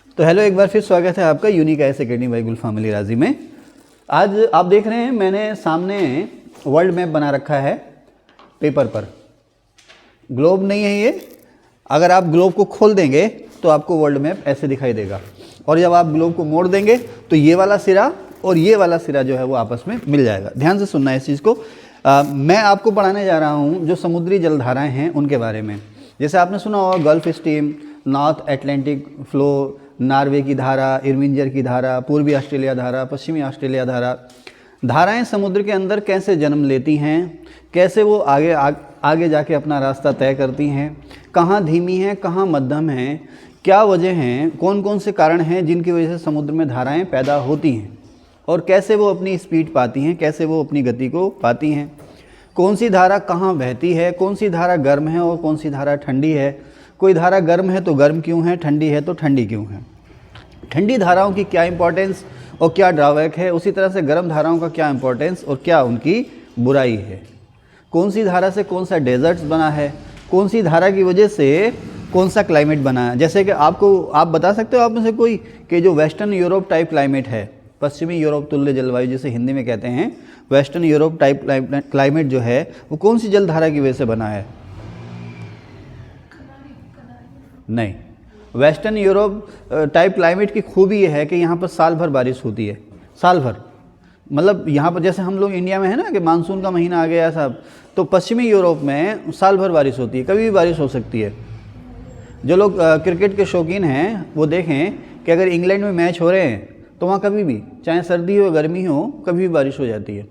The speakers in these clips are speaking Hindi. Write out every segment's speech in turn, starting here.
तो हेलो, एक बार फिर स्वागत है आपका यूनिक आईएएस एकेडमी बाय गुलफाम अली राजी में। आज आप देख रहे हैं मैंने सामने वर्ल्ड मैप बना रखा है पेपर पर। ग्लोब नहीं है ये। अगर आप ग्लोब को खोल देंगे तो आपको वर्ल्ड मैप ऐसे दिखाई देगा, और जब आप ग्लोब को मोड़ देंगे तो ये वाला सिरा और ये वाला सिरा जो है वो आपस में मिल जाएगा। ध्यान से सुनना है इस चीज़ को। मैं आपको पढ़ाने जा रहा हूँ जो समुद्री जलधाराएँ हैं उनके बारे में। जैसे आपने सुना होगा gulf stream, north Atlantic flow, Norway की धारा, इर्विंजर की धारा, पूर्वी ऑस्ट्रेलिया धारा, पश्चिमी ऑस्ट्रेलिया धारा। धाराएं समुद्र के अंदर कैसे जन्म लेती हैं, कैसे वो आगे जाके अपना रास्ता तय करती हैं, कहाँ धीमी हैं, कहाँ मध्यम हैं, क्या वजह हैं, कौन कौन से कारण हैं जिनकी वजह से समुद्र में धाराएं पैदा होती हैं, और कैसे वो अपनी स्पीड पाती हैं, कैसे वो अपनी गति को पाती हैं, कौन सी धारा कहाँ बहती है, कौन सी धारा गर्म है और कौन सी धारा ठंडी है, कोई धारा गर्म है तो गर्म क्यों है, ठंडी है तो ठंडी क्यों है, ठंडी धाराओं की क्या इंपॉर्टेंस और क्या ड्रॉबैक है, उसी तरह से गर्म धाराओं का क्या इंपॉर्टेंस और क्या उनकी बुराई है, कौन सी धारा से कौन सा डेजर्ट्स बना है, कौन सी धारा की वजह से कौन सा क्लाइमेट बना है। जैसे कि आप बता सकते हो आप में से कोई कि जो वेस्टर्न यूरोप टाइप क्लाइमेट है, पश्चिमी यूरोप तुल्य जलवायु जिसे हिंदी में कहते हैं, वेस्टर्न यूरोप टाइप क्लाइमेट जो है वो कौन सी जलधारा की वजह से बना है? नहीं, वेस्टर्न यूरोप टाइप क्लाइमेट की खूबी ये है कि यहाँ पर साल भर बारिश होती है। साल भर मतलब यहाँ पर जैसे हम लोग इंडिया में है ना कि मानसून का महीना आ गया साहब, तो पश्चिमी यूरोप में साल भर बारिश होती है, कभी भी बारिश हो सकती है। जो लोग क्रिकेट के शौकीन हैं वो देखें कि अगर इंग्लैंड में मैच हो रहे हैं तो वहाँ कभी भी, चाहे सर्दी हो गर्मी हो, कभी भी बारिश हो जाती है।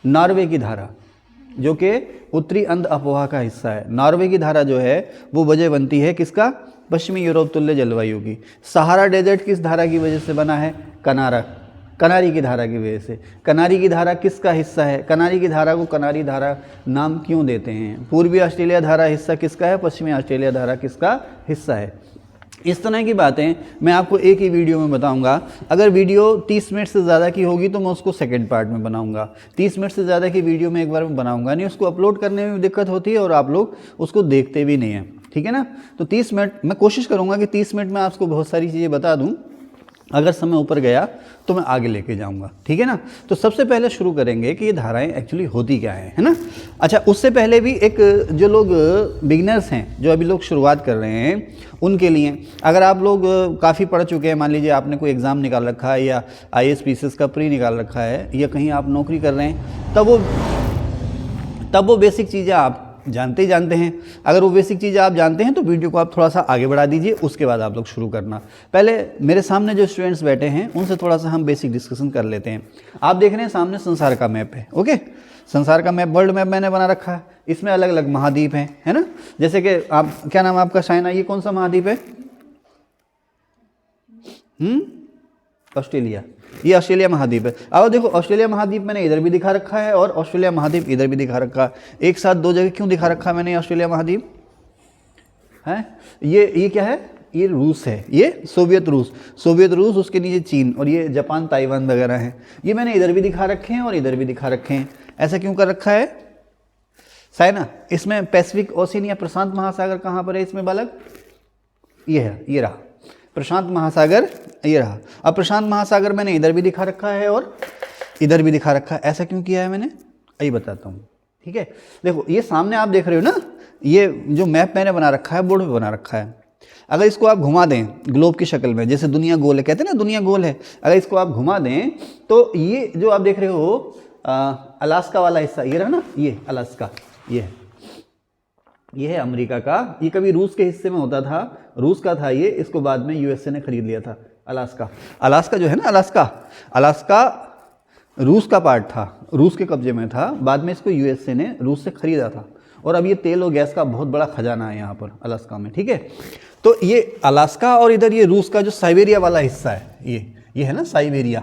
नॉर्वे की धारा जो कि उत्तरी अंध अफवाह का हिस्सा है, नॉर्वे की धारा जो है वो वजह बनती है किसका? पश्चिमी यूरोप तुल्य जलवायु की। सहारा डेजर्ट किस धारा की वजह से बना है? कनारी की धारा की वजह से। कनारी की धारा किसका हिस्सा है? कनारी की धारा को कनारी धारा नाम क्यों देते हैं? पूर्वी ऑस्ट्रेलिया धारा हिस्सा किसका है? पश्चिमी ऑस्ट्रेलिया धारा किसका हिस्सा है? इस तरह की बातें मैं आपको एक ही वीडियो में बताऊंगा। अगर वीडियो 30 मिनट से ज़्यादा की होगी तो मैं उसको सेकंड पार्ट में बनाऊंगा। 30 मिनट से ज़्यादा की वीडियो में एक बार में बनाऊंगा नहीं, उसको अपलोड करने में दिक्कत होती है और आप लोग उसको देखते भी नहीं हैं, ठीक है ना। तो 30 मिनट मैं कोशिश करूँगा कि 30 मिनट में आपको बहुत सारी चीज़ें बता दूँ। अगर समय ऊपर गया तो मैं आगे लेके जाऊंगा, ठीक है ना। तो सबसे पहले शुरू करेंगे कि ये धाराएं एक्चुअली होती क्या है ना। अच्छा, उससे पहले भी एक जो लोग बिगिनर्स हैं, जो अभी लोग शुरुआत कर रहे हैं, उनके लिए अगर आप लोग काफ़ी पढ़ चुके हैं, मान लीजिए आपने कोई एग्ज़ाम निकाल रखा है या आईएएस पीसीएस का प्री निकाल रखा है या कहीं आप नौकरी कर रहे हैं, तब वो बेसिक चीज़ें आप जानते ही जानते हैं। अगर वो बेसिक चीज़ें आप जानते हैं तो वीडियो को आप थोड़ा सा आगे बढ़ा दीजिए, उसके बाद आप लोग शुरू करना। पहले मेरे सामने जो स्टूडेंट्स बैठे हैं उनसे थोड़ा सा हम बेसिक डिस्कशन कर लेते हैं। आप देख रहे हैं सामने संसार का मैप है, ओके। संसार का मैप, वर्ल्ड मैप मैंने बना रखा है। इसमें अलग अलग महाद्वीप हैं, है ना। जैसे कि आप, क्या नाम है आपका? शाइना। ये कौन सा महाद्वीप है? ऑस्ट्रेलिया। ये ऑस्ट्रेलिया महाद्वीप है। अब देखो, ऑस्ट्रेलिया महाद्वीप मैंने इधर भी दिखा रखा है और ऑस्ट्रेलिया महाद्वीप इधर भी दिखा रखा है। एक साथ दो जगह क्यों दिखा रखा है मैंने ऑस्ट्रेलिया महाद्वीप? है ये क्या है? ये रूस है, ये सोवियत रूस, उसके नीचे चीन, और ये जापान, ताइवान वगैरह हैं। ये मैंने इधर भी दिखा रखे हैं और इधर भी दिखा रखे हैं। ऐसा क्यों कर रखा है साइना? इसमें पैसिफिक ओशियन या प्रशांत महासागर कहाँ पर है इसमें बालक? ये है, ये रहा प्रशांत महासागर, ये रहा। अब प्रशांत महासागर मैंने इधर भी दिखा रखा है और इधर भी दिखा रखा है। ऐसा क्यों किया है मैंने? यही बताता हूँ, ठीक है। देखो, ये सामने आप देख रहे हो ना, ये जो मैप मैंने बना रखा है, बोर्ड पे बना रखा है। अगर इसको आप घुमा दें ग्लोब की शक्ल में, जैसे दुनिया गोल है, कहते हैं ना दुनिया गोल है, अगर इसको आप घुमा दें तो ये जो आप देख रहे हो अलास्का वाला हिस्सा, ये रहा ना, ये अलास्का, ये है अमेरिका का। ये कभी रूस के हिस्से में होता था, रूस का था ये, इसको बाद में यूएसए ने खरीद लिया था। अलास्का जो है ना, अलास्का रूस का पार्ट था, रूस के कब्जे में था, बाद में इसको यूएसए ने रूस से खरीदा था। और अब ये तेल और गैस का बहुत बड़ा खजाना है यहाँ पर अलास्का में, ठीक है। तो ये अलास्का और इधर ये रूस का जो साइबेरिया वाला हिस्सा है, ये है ना साइबेरिया,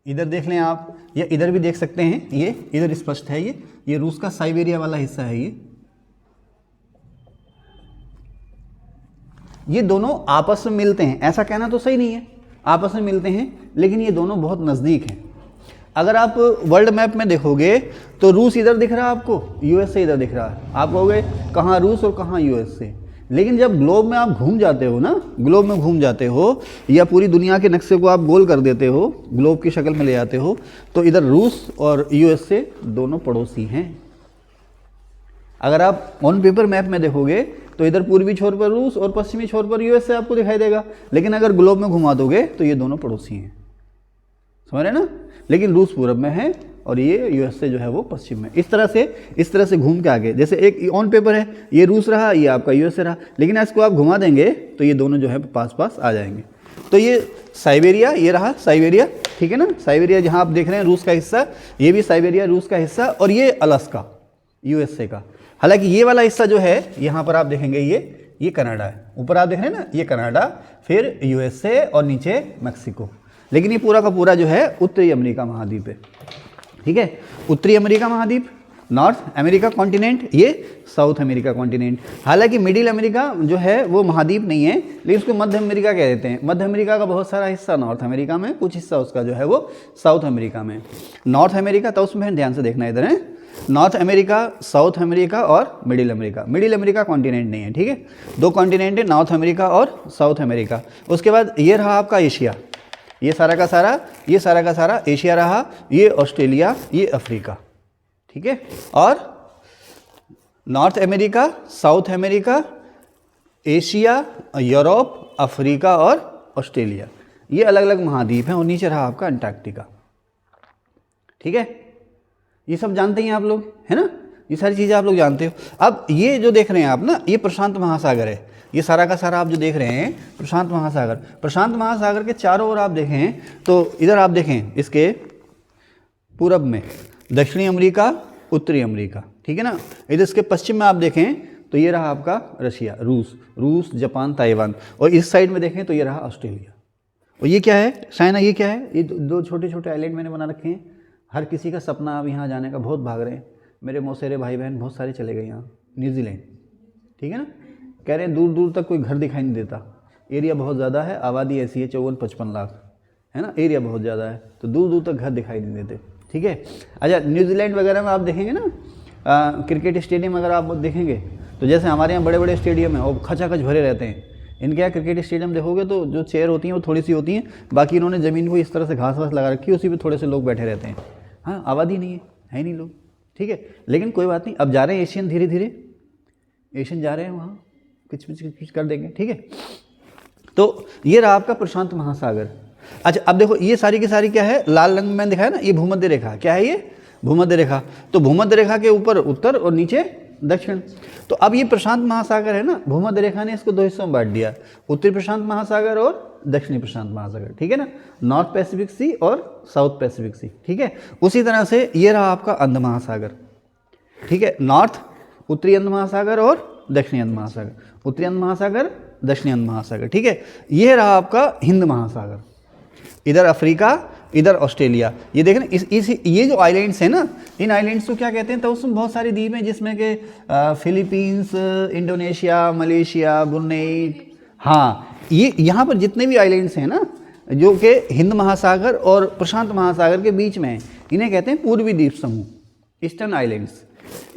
इधर देख लें आप, या इधर भी देख सकते हैं, ये इधर स्पष्ट है, ये रूस का साइबेरिया वाला हिस्सा है। ये दोनों आपस में मिलते हैं, ऐसा कहना तो सही नहीं है, आपस में मिलते हैं, लेकिन ये दोनों बहुत नज़दीक हैं। अगर आप वर्ल्ड मैप में देखोगे तो रूस इधर दिख रहा है आपको, यूएसए इधर दिख रहा है। आप कहोगे कहाँ रूस और कहाँ यूएसए? लेकिन जब ग्लोब में आप घूम जाते हो ना, ग्लोब में घूम जाते हो या पूरी दुनिया के नक्शे को आप गोल कर देते हो, ग्लोब की शक्ल में ले आते हो, तो इधर रूस और यूएसए दोनों पड़ोसी हैं। अगर आप ऑन पेपर मैप में देखोगे तो इधर पूर्वी छोर पर रूस और पश्चिमी छोर पर यूएसए आपको दिखाई देगा, लेकिन अगर ग्लोब में घुमा दोगे तो ये दोनों पड़ोसी हैं, समझ रहे ना। लेकिन रूस पूरब में है और ये यूएसए जो है वो पश्चिम में। इस तरह से घूम के आगे, जैसे एक ऑन पेपर है, ये रूस रहा, ये आपका यूएसए रहा, लेकिन इसको आप घुमा देंगे तो ये दोनों जो है पास पास आ जाएंगे। तो ये साइबेरिया, ये रहा साइबेरिया, ठीक है ना। साइबेरिया जहाँ आप देख रहे हैं रूस का हिस्सा, ये भी साइबेरिया रूस का हिस्सा, और ये अलास्का यूएसए का। हालांकि ये वाला हिस्सा जो है यहाँ पर आप देखेंगे ये कनाडा है, ऊपर आप देख रहे हैं ना, ये कनाडा, फिर यूएसए और नीचे मैक्सिको। लेकिन ये पूरा का पूरा जो है उत्तरी अमेरिका महाद्वीप है, ठीक है। उत्तरी अमेरिका महाद्वीप, नॉर्थ अमेरिका कॉन्टिनेंट, ये साउथ अमेरिका कॉन्टिनेंट। हालांकि मिडिल अमेरिका जो है वो महाद्वीप नहीं है, लेकिन उसको मध्य अमेरिका कह देते हैं। मध्य अमेरिका का बहुत सारा हिस्सा नॉर्थ अमेरिका में, कुछ हिस्सा उसका जो है वो साउथ अमेरिका में। नॉर्थ अमेरिका, तो उसमें ध्यान से देखना इधर है, नॉर्थ अमेरिका, साउथ अमेरिका और middle America. Middle America continent नहीं है, ठीक है। दो कॉन्टिनेंट है, नॉर्थ अमेरिका और साउथ अमेरिका। उसके बाद ये रहा आपका एशिया, ये सारा का सारा एशिया रहा, ये ऑस्ट्रेलिया, ये अफ्रीका, ठीक है। और north America, south America, Asia, Europe, Africa और ऑस्ट्रेलिया, ये अलग अलग महाद्वीप हैं। और नीचे रहा आपका अंटार्कटिका, ठीक है। ये सब जानते हैं आप लोग, है ना, ये सारी चीज़ें आप लोग जानते हो। अब ये जो देख रहे हैं आप ना, ये प्रशांत महासागर है, ये सारा का सारा आप जो देख रहे हैं प्रशांत महासागर। प्रशांत महासागर के चारों ओर आप देखें तो इधर आप देखें, इसके पूरब में दक्षिणी अमेरिका, उत्तरी अमेरिका, ठीक है ना। इधर इसके पश्चिम में आप देखें तो ये रहा आपका रशिया, रूस, जापान, ताइवान। और इस साइड में देखें तो ये रहा ऑस्ट्रेलिया। और ये क्या है, चाइना, ये क्या है, ये दो छोटे छोटे आइलैंड मैंने बना रखे हैं। हर किसी का सपना अब यहाँ जाने का, बहुत भाग रहे हैं मेरे मौसेरे भाई बहन, बहुत सारे चले गए यहाँ न्यूजीलैंड, ठीक है ना। कह रहे हैं दूर दूर तक कोई घर दिखाई नहीं देता, एरिया बहुत ज़्यादा है, आबादी ऐसी है 54-55 लाख, है ना, एरिया बहुत ज़्यादा है, तो दूर दूर तक घर दिखाई नहीं देते, ठीक है। अच्छा, न्यूजीलैंड वगैरह में आप देखेंगे ना, क्रिकेट स्टेडियम अगर आप देखेंगे तो जैसे हमारे यहाँ बड़े बड़े स्टेडियम हैं और खचाखच भरे रहते हैं, इनके यहाँ क्रिकेट स्टेडियम देखोगे तो जो चेयर होती हैं वो थोड़ी सी होती हैं, बाकी इन्होंने ज़मीन को इस तरह से घास वास लगा रखी है, उसी पर थोड़े से लोग बैठे रहते हैं। हाँ, आबादी नहीं है नहीं लोग, ठीक है। लेकिन कोई बात नहीं, अब जा रहे हैं एशियन, धीरे धीरे एशियन जा रहे हैं, वहाँ कुछ कर देंगे, ठीक है। तो ये रहा आपका प्रशांत महासागर। अच्छा, अब देखो ये सारी की सारी क्या है, लाल रंग में दिखाया ना, ये भूमध्य रेखा, क्या है ये, भूमध्य रेखा। तो भूमध्य रेखा के ऊपर उत्तर और नीचे दक्षिण। तो अब ये प्रशांत महासागर है ना, भूमध्य रेखा ने इसको दो हिस्सों में बांट दिया, उत्तरी प्रशांत महासागर और दक्षिणी प्रशांत महासागर, ठीक है ना, नॉर्थ पैसिफिक सी और साउथ पैसिफिक सी, ठीक है। उसी तरह से ये रहा आपका अंध महासागर, ठीक है, नॉर्थ, उत्तरी अंध महासागर और दक्षिणी अंध महासागर, उत्तरी अंध महासागर, दक्षिणी अंध महासागर, ठीक है। ये रहा आपका हिंद महासागर, इधर अफ्रीका, इधर ऑस्ट्रेलिया। ये देखें ये जो आइलैंड्स हैं ना, इन आइलैंड्स को क्या कहते हैं, तो उसमें बहुत सारी द्वीप हैं, जिसमें कि फिलीपींस, इंडोनेशिया, मलेशिया, ब्रुनेई। हाँ, ये यहाँ पर जितने भी आइलैंड्स हैं ना, जो कि हिंद महासागर और प्रशांत महासागर के बीच में हैं, इन्हें कहते हैं पूर्वी द्वीप समूह, ईस्टर्न आइलैंड्स।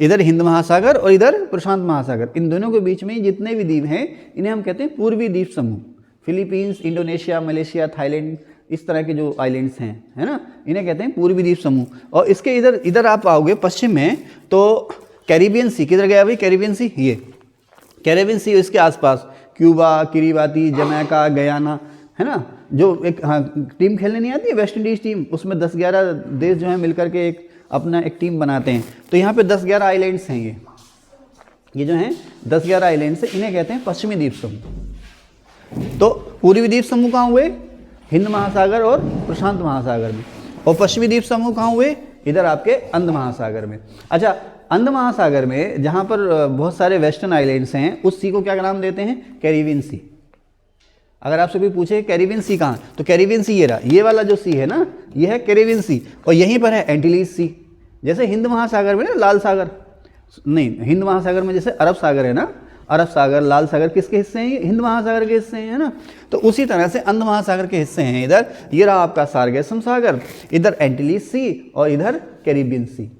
इधर हिंद महासागर और इधर प्रशांत महासागर, इन दोनों के बीच में जितने भी द्वीप हैं इन्हें हम कहते हैं पूर्वी द्वीप समूह। फिलीपींस, इंडोनेशिया, मलेशिया, थाईलैंड, इस तरह के जो आइलैंड्स हैं, है ना, इन्हें कहते हैं पूर्वी द्वीप समूह। और इसके इधर आप आओगे पश्चिम में तो कैरिबियन सी, किधर गया भाई कैरिबियन सी, ये कैरिबियन सी, इसके आसपास क्यूबा, किरीबाती, जमैका, गयाना, है ना, जो एक टीम खेलने नहीं आती है वेस्ट इंडीज़ टीम, उसमें 10-11 देश जो है मिलकर के अपना एक टीम बनाते हैं। तो यहाँ पे 10-11 आइलैंड्स हैं, ये जो हैं 10-11 आइलैंड्स हैं, इन्हें कहते हैं पश्चिमी द्वीप समूह। तो पूर्वी द्वीप समूह कहाँ हुए, हिंद महासागर और प्रशांत महासागर में, और पश्चिमी द्वीप समूह कहाँ हुए, इधर आपके अंध महासागर में। अच्छा, अंध महासागर में जहाँ पर बहुत सारे वेस्टर्न आइलैंड्स हैं, उस सी को क्या नाम देते हैं, कैरिबियन सी। अगर आपसे कोई पूछे कैरिबियन सी कहाँ, तो कैरिबियन सी ये रहा, ये वाला जो सी है ना, ये है कैरिबियन सी, और यहीं पर है एंटीलीज सी। जैसे हिंद महासागर में ना लाल सागर, नहीं, हिंद महासागर में जैसे अरब सागर है ना, अरब सागर, लाल सागर किसके हिस्से हैं, हिंद महासागर के हिस्से हैं, है ना। तो उसी तरह से अंध महासागर के हिस्से हैं इधर, ये रहा आपका सार्गेसम सागर, इधर एंटीलीज सी और इधर कैरिबियन सी।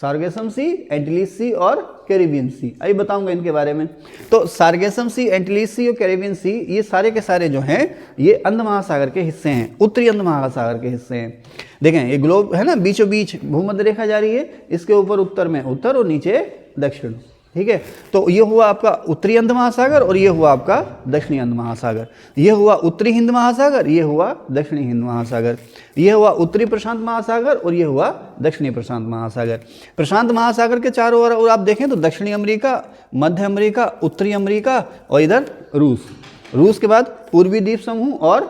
सार्गेसम सी, एंटीलीज सी और कैरिबियन सी। अभी बताऊंगा इनके बारे में। तो सार्गेसम सी, एंटीलीज सी और कैरिबियन सी ये सारे के सारे जो हैं ये अंध महासागर के हिस्से हैं, उत्तरी अंध महासागर के हिस्से हैं। देखें ये ग्लोब है ना, बीचों बीच भूमध्य रेखा जा रही है, इसके ऊपर उत्तर में उत्तर और नीचे दक्षिण, ठीक है। तो ये हुआ आपका उत्तरी अंध महासागर और ये हुआ आपका दक्षिणी अंध महासागर। ये हुआ उत्तरी हिंद महासागर, ये हुआ दक्षिणी हिंद महासागर। ये हुआ उत्तरी प्रशांत महासागर और ये हुआ दक्षिणी प्रशांत महासागर। प्रशांत महासागर के चारों ओर और आप देखें तो दक्षिणी अमेरिका, मध्य अमेरिका, उत्तरी अमेरिका और इधर रूस के बाद पूर्वी द्वीप समूह और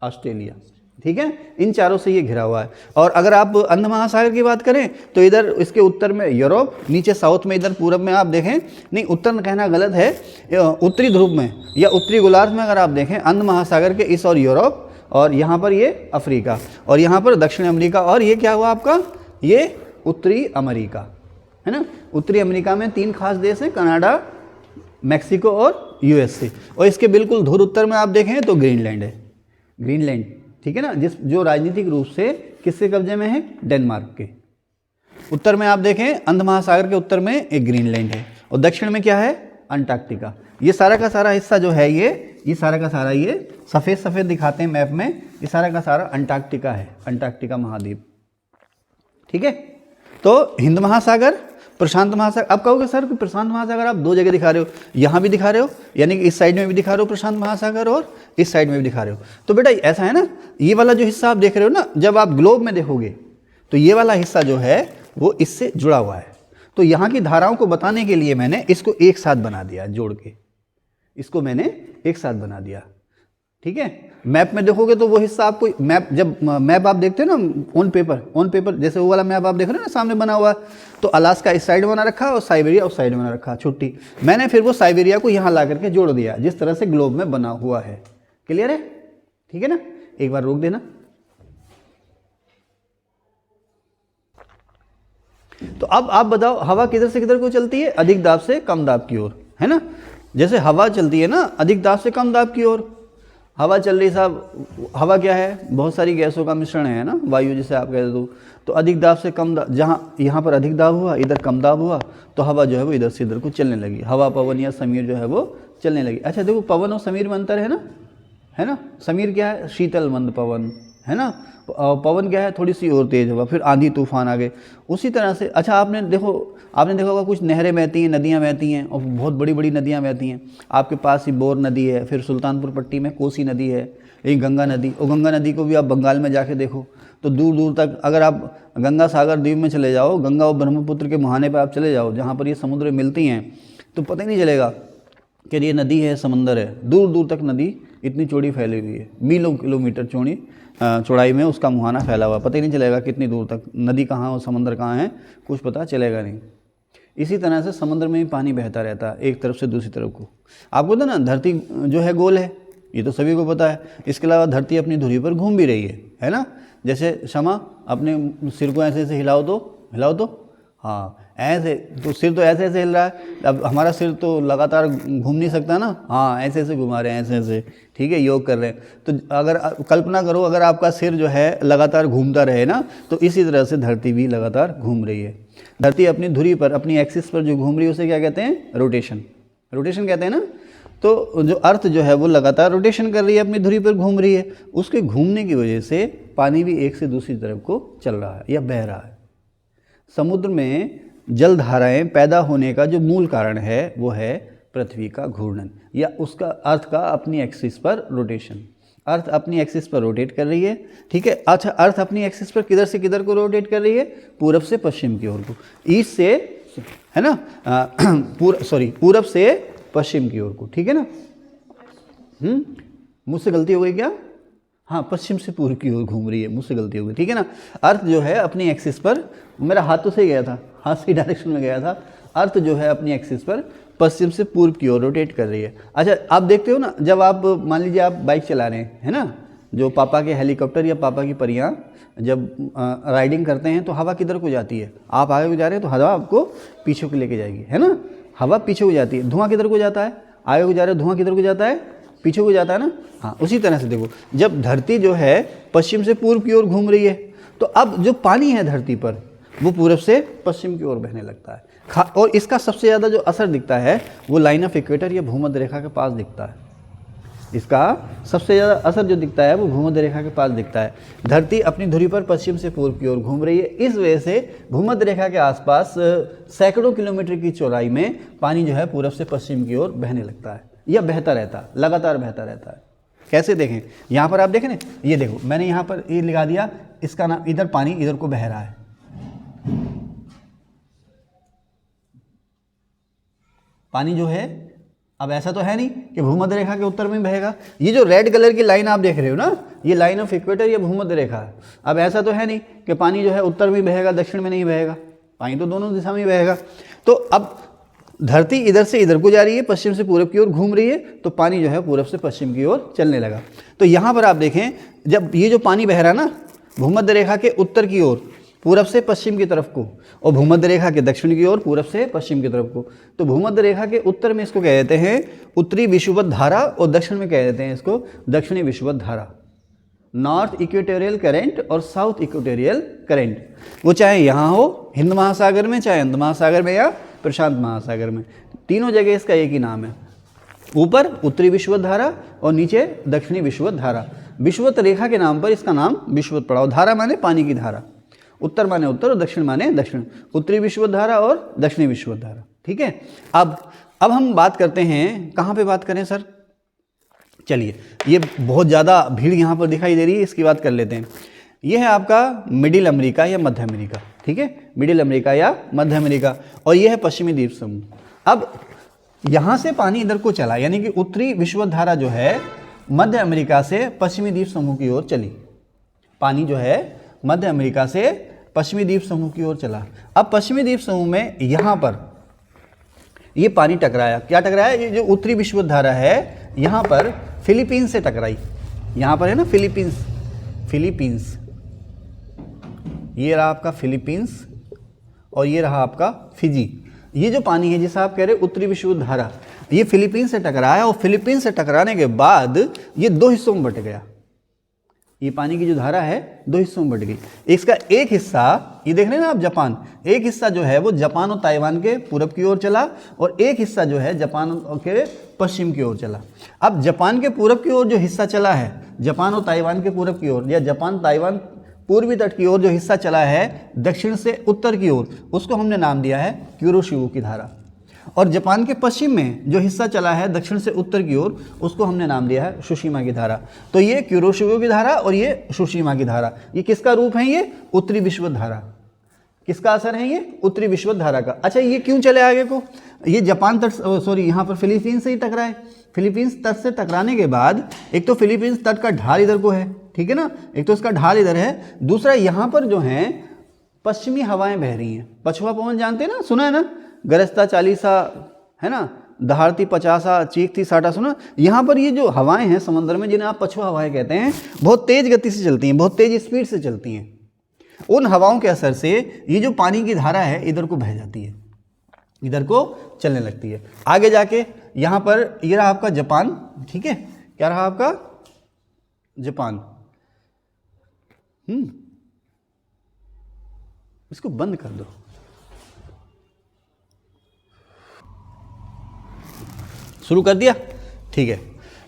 ऑस्ट्रेलिया, ठीक है। इन चारों से ये घिरा हुआ है। और अगर आप अंध महासागर की बात करें तो इधर इसके उत्तर में यूरोप, नीचे साउथ में, इधर पूरब में आप देखें, नहीं उत्तर कहना गलत है, उत्तरी ध्रुव में या उत्तरी गोलार्ध में अगर आप देखें अंध महासागर के इस और यूरोप, और यहाँ पर ये अफ्रीका और यहाँ पर दक्षिण अमेरिका, और ये क्या हुआ आपका, ये उत्तरी अमेरिका है ना। उत्तरी अमेरिका में 3 खास देश हैं, कनाडा, मैक्सिको और यूएसए। और इसके बिल्कुल धुर उत्तर में आप देखें तो ग्रीनलैंड है, ग्रीनलैंड, ठीक है ना, जो राजनीतिक रूप से किसके कब्जे में है, डेनमार्क के। उत्तर में आप देखें अंध महासागर के उत्तर में एक ग्रीनलैंड है और दक्षिण में क्या है, अंटार्कटिका। ये सारा का सारा हिस्सा जो है ये सारा का सारा ये सफ़ेद सफ़ेद दिखाते हैं मैप में, ये सारा का सारा अंटार्कटिका है, अंटार्कटिका महाद्वीप, ठीक है। तो हिंद महासागर, प्रशांत महासागर। अब कहोगे सर कि प्रशांत महासागर आप 2 जगह दिखा रहे हो, यहाँ भी दिखा रहे हो, यानी कि इस साइड में भी दिखा रहे हो प्रशांत महासागर और इस साइड में भी दिखा रहे हो। तो बेटा ऐसा है ना, ये वाला जो हिस्सा आप देख रहे हो ना, जब आप ग्लोब में देखोगे तो ये वाला हिस्सा जो है वो इससे जुड़ा हुआ है। तो यहाँ की धाराओं को बताने के लिए मैंने इसको एक साथ बना दिया, जोड़ के इसको मैंने एक साथ बना दिया, ठीक है। मैप में देखोगे तो वो हिस्सा आपको, मैप जब मैप आप देखते हो ना ऑन पेपर, जैसे वो वाला मैप आप देख रहे हो ना सामने बना हुआ, तो अलास्का इस साइड बना रखा और साइबेरिया उस साइड बना रखा, छुट्टी। मैंने फिर वो साइबेरिया को यहाँ ला करके जोड़ दिया, जिस तरह से ग्लोब में बना हुआ है। क्लियर है, ठीक है ना। एक बार रोक देना। तो अब आप बताओ हवा किधर से किधर को चलती है, अधिक दाब से कम दाब की ओर, है ना। जैसे हवा चलती है ना अधिक दाब से कम दाब की ओर, हवा चल रही साहब, हवा क्या है, बहुत सारी गैसों का मिश्रण है ना, वायु जिसे आप कहते हो। तो अधिक दाब से कम दाब, जहाँ यहाँ पर अधिक दाब हुआ, इधर कम दाब हुआ, तो हवा जो है वो इधर से इधर को चलने लगी, हवा पवन या समीर जो है वो चलने लगी। अच्छा देखो पवन और समीर में अंतर है ना, समीर क्या है, शीतल मंद पवन है ना, पवन क्या है, थोड़ी सी और तेज हवा, फिर आंधी तूफान आ गए। उसी तरह से अच्छा आपने देखा होगा कुछ नहरें बहती हैं, नदियाँ बहती हैं और बहुत बड़ी बड़ी नदियाँ बहती हैं। आपके पास ही बोर नदी है, फिर सुल्तानपुर पट्टी में कोसी नदी है, यही गंगा नदी। और गंगा नदी को भी आप बंगाल में जाके देखो तो दूर दूर तक, अगर आप गंगा सागर द्वीप में चले जाओ, गंगा और ब्रह्मपुत्र के मुहाने पर आप चले जाओ, जहाँ पर ये समुद्र मिलती हैं, तो पता ही नहीं चलेगा कि ये नदी है समंदर है। दूर दूर तक नदी इतनी चौड़ी फैली हुई है, मीलों किलोमीटर चौड़ाई में उसका मुहाना फैला हुआ, पता ही नहीं चलेगा कितनी दूर तक नदी कहाँ और समंदर कहाँ है, कुछ पता चलेगा नहीं। इसी तरह से समुद्र में भी पानी बहता रहता है एक तरफ से दूसरी तरफ को। आपको तो ना धरती जो है गोल है, ये तो सभी को पता है। इसके अलावा धरती अपनी धुरी पर घूम भी रही है ना। जैसे क्षमा अपने सिर को ऐसे ऐसे हिलाओ तो हाँ ऐसे, तो सिर तो ऐसे ऐसे हिल रहा है। अब हमारा सिर तो लगातार घूम नहीं सकता ना, हाँ ऐसे ऐसे घुमा रहे हैं, ऐसे ऐसे, ठीक है, योग कर रहे हैं। तो अगर कल्पना करो अगर आपका सिर जो है लगातार घूमता रहे ना, तो इसी तरह से धरती भी लगातार घूम रही है। धरती अपनी धुरी पर, अपनी एक्सिस पर जो घूम रही है उसे क्या कहते हैं, रोटेशन कहते हैं ना। तो जो अर्थ जो है वो लगातार रोटेशन कर रही है, अपनी धुरी पर घूम रही है, उसके घूमने की वजह से पानी भी एक से दूसरी तरफ को चल रहा है या बह रहा है। समुद्र में जलधाराएं पैदा होने का जो मूल कारण है वो है पृथ्वी का घूर्णन, या उसका अर्थ का अपनी एक्सिस पर रोटेशन। अर्थ अपनी एक्सिस पर रोटेट कर रही है, ठीक है। अच्छा अर्थ अपनी एक्सिस पर किधर से किधर को रोटेट कर रही है, पूरब से पश्चिम की ओर को, ईस्ट से है ना, पूरब से पश्चिम की ओर को, ठीक है ना। मुझसे गलती हो गई क्या, हाँ पश्चिम से पूर्व की ओर घूम रही है, मुझसे गलती हो गई, ठीक है ना। अर्थ जो है अपनी एक्सिस पर, मेरा हाथ तो सही गया था, हाथ सही डायरेक्शन में गया था। अर्थ जो है अपनी एक्सिस पर पश्चिम से पूर्व की ओर रोटेट कर रही है। अच्छा आप देखते हो ना, जब आप मान लीजिए आप बाइक चला रहे हैं, है ना, जो पापा के हेलीकॉप्टर या पापा की परियां जब राइडिंग करते हैं तो हवा किधर को जाती है, आप आगे को जा रहे हैं तो हवा आपको पीछे को लेके जाएगी, है ना, हवा पीछे को जाती है। धुआं किधर को जाता है, आगे को जा रहे हो, धुआं किधर को जाता है, पीछे को जाता है ना। हाँ उसी तरह से देखो, जब धरती जो है पश्चिम से पूर्व की ओर घूम रही है, तो अब जो पानी है धरती पर वो पूरब से पश्चिम की ओर बहने लगता है। और इसका सबसे ज़्यादा जो असर दिखता है वो लाइन ऑफ इक्वेटर या भूमध्य रेखा के पास दिखता है। इसका सबसे ज़्यादा असर जो दिखता है वो भूमध्य रेखा के पास दिखता है। धरती अपनी धुरी पर पश्चिम से पूर्व की ओर घूम रही है, इस वजह से भूमध्य रेखा के आसपास सैकड़ों किलोमीटर की चौड़ाई में पानी जो है पूरब से पश्चिम की ओर बहने लगता है या बहता रहता है, लगातार बहता रहता है। कैसे देखें, यहाँ पर आप देखें ना, ये देखो मैंने यहाँ पर ये लिखा दिया, इसका नाम, इधर पानी इधर को बह रहा है, पानी जो है अब ऐसा तो है नहीं कि भूमध्य रेखा के उत्तर में बहेगा। ये जो रेड कलर की लाइन आप देख रहे हो ना, ये लाइन ऑफ इक्वेटर या भूमध्य रेखा है। अब ऐसा तो है नहीं कि पानी जो है उत्तर में बहेगा दक्षिण में नहीं बहेगा, पानी तो दोनों दिशा में बहेगा। तो अब धरती इधर से इधर को जा रही है, पश्चिम से पूरब की ओर घूम रही है, तो पानी जो है पूरब से पश्चिम की ओर चलने लगा। तो यहाँ पर आप देखें, जब ये जो पानी बह रहा ना भूमध्य रेखा के उत्तर की ओर पूरब से पश्चिम की तरफ को, और भूमध्य रेखा के दक्षिण की ओर पूरब से पश्चिम की तरफ को, तो भूमध्य रेखा के उत्तर में इसको कह देते हैं उत्तरी विषुवत धारा, और दक्षिण में कह देते हैं इसको दक्षिणी विषुवत धारा, नॉर्थ इक्वेटोरियल करेंट और साउथ इक्वेटोरियल करेंट। वो चाहे यहाँ हो हिंद महासागर में, चाहे हिंद महासागर में या प्रशांत महासागर में, तीनों जगह इसका एक ही नाम है। ऊपर उत्तरी विषुवत धारा और नीचे दक्षिणी विषुवत धारा। विषुवत रेखा के नाम पर इसका नाम विषुवत पड़ा। धारा माने पानी की धारा, उत्तर माने उत्तर और दक्षिण माने दक्षिण, उत्तरी विषुवत धारा और दक्षिणी विषुवत धारा। ठीक है, अब हम बात करते हैं, कहाँ पे बात करें सर? चलिए, ये बहुत ज़्यादा भीड़ यहाँ पर दिखाई दे रही है, इसकी बात कर लेते हैं। ये है आपका मिडिल अमेरिका या मध्य अमेरिका। ठीक है, मिडिल अमेरिका या मध्य अमेरिका, और ये है पश्चिमी द्वीप समूह। अब यहाँ से पानी इधर को चला, यानी कि उत्तरी विषुवत धारा जो है मध्य अमेरिका से पश्चिमी द्वीप समूह की ओर चली। पानी जो है मध्य अमेरिका से पश्चिमी द्वीप समूह की ओर चला। अब पश्चिमी द्वीप समूह में यहाँ पर ये पानी टकराया, क्या टकराया? ये जो उत्तरी विषुवत धारा है यहाँ पर फिलीपींस से टकराई। यहाँ पर है ना फिलीपींस, फिलीपींस, ये रहा आपका फिलीपींस और ये रहा आपका फिजी। ये जो पानी है जिसे आप कह रहे उत्तरी विषुवत धारा, ये फिलीपींस से टकराया, और फिलीपींस से टकराने के बाद ये दो हिस्सों में बट गया। ये पानी की जो धारा है दो हिस्सों में बट गई। इसका एक हिस्सा, ये देख रहे हैं ना आप, जापान, एक हिस्सा जो है वो जापान और ताइवान के पूरब की ओर चला, और एक हिस्सा जो है जापान के पश्चिम की ओर चला। अब जापान के पूरब की ओर जो हिस्सा चला है, जापान और ताइवान के पूरब की ओर, या जापान ताइवान पूर्वी तट की ओर जो हिस्सा चला है दक्षिण से उत्तर की ओर, उसको हमने नाम दिया है क्यूरोशिवो की धारा। और जापान के पश्चिम में जो हिस्सा चला है दक्षिण से उत्तर की ओर, उसको हमने नाम दिया है सुशीमा की धारा। तो ये क्यूरोशिवो की धारा और ये सुशीमा की धारा, ये किसका रूप है? ये उत्तरी विषुवत धारा। किसका असर है? ये उत्तरी विषुवत धारा का। अच्छा, ये क्यों चले आगे को? ये जापान तट, सॉरी, यहाँ पर फिलीपींस से ही टकराए। फिलीपींस तट से टकराने के बाद एक तो फिलीपींस तट का ढाल इधर को है, ठीक है ना, एक तो इसका ढाल इधर है, दूसरा यहाँ पर जो है पश्चिमी हवाएं बह रही हैं। पछुआ पवन जानते हैं ना, सुना है ना, गरजता 40 है ना, दहाड़ती 50, चीखती 60, सुना? यहाँ पर ये जो हवाएं हैं समुद्र में, जिन्हें आप पछुआ हवाएं कहते हैं, बहुत तेज गति से चलती हैं, बहुत तेज स्पीड से चलती हैं। उन हवाओं के असर से ये जो पानी की धारा है इधर को बह जाती है, इधर को चलने लगती है। आगे जाके यहाँ पर ये रहा आपका जापान, ठीक है, क्या रहा आपका? जापान। इसको बंद कर दो। शुरू कर दिया, ठीक है।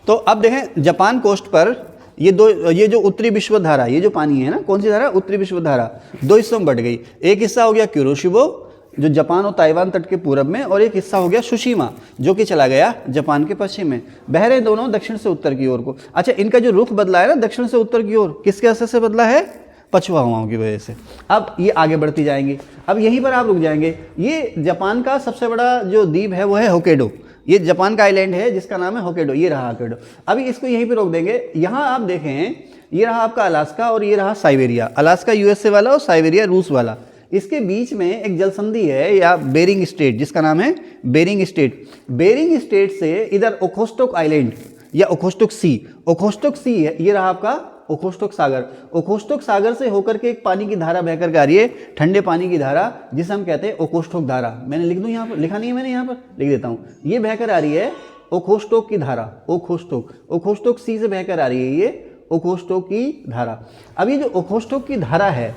तो अब देखें जापान कोस्ट पर ये जो उत्तरी विषुवत धारा, ये जो पानी है ना, कौन सी धारा? उत्तरी विषुवत धारा, दो हिस्सों में बट गई। एक हिस्सा हो गया क्यूरोशिवो जो जापान और ताइवान तट के पूरब में, और एक हिस्सा हो गया सुशीमा जो कि चला गया जापान के पश्चिम में। बह रहे दोनों दक्षिण से उत्तर की ओर को। अच्छा, इनका जो रुख बदला है ना दक्षिण से उत्तर की ओर, किसके असर से बदला है? पछुआ हवाओं की वजह से। अब ये आगे बढ़ती जाएंगी। अब यहीं पर आप रुक जाएंगे। ये जापान का सबसे बड़ा जो द्वीप है वो है होक्काइडो। ये जापान का आइलैंड है जिसका नाम है होक्काइडो, ये रहा होक्काइडो। अभी इसको यहीं पे रोक देंगे। यहाँ आप देखें, ये रहा आपका अलास्का और ये रहा साइबेरिया। अलास्का यूएसए वाला और साइबेरिया रूस वाला। इसके बीच में एक जल संधि है या बेरिंग स्टेट, जिसका नाम है बेरिंग स्टेट। बेरिंग स्टेट से इधर ओखोस्टोक आइलैंड या ओखोस्टोक सी, ओखोस्टोक सी है, ये रहा आपका ओखोस्टोक सागर। ओखोस्टोक सागर से होकर के एक पानी की धारा बहकर के आ रही है, ठंडे पानी की धारा, जिसे हम कहते हैं ओखोस्टोक धारा। मैंने लिख दूं, यहाँ पर लिखा नहीं है मैंने, यहाँ पर लिख देता हूँ। ये बहकर आ रही है ओखोस्टोक की धारा, ओखोस्टोक सी से बहकर आ रही है ये ओखोस्टोक की धारा। अब ये जो ओखोस्टोक की धारा है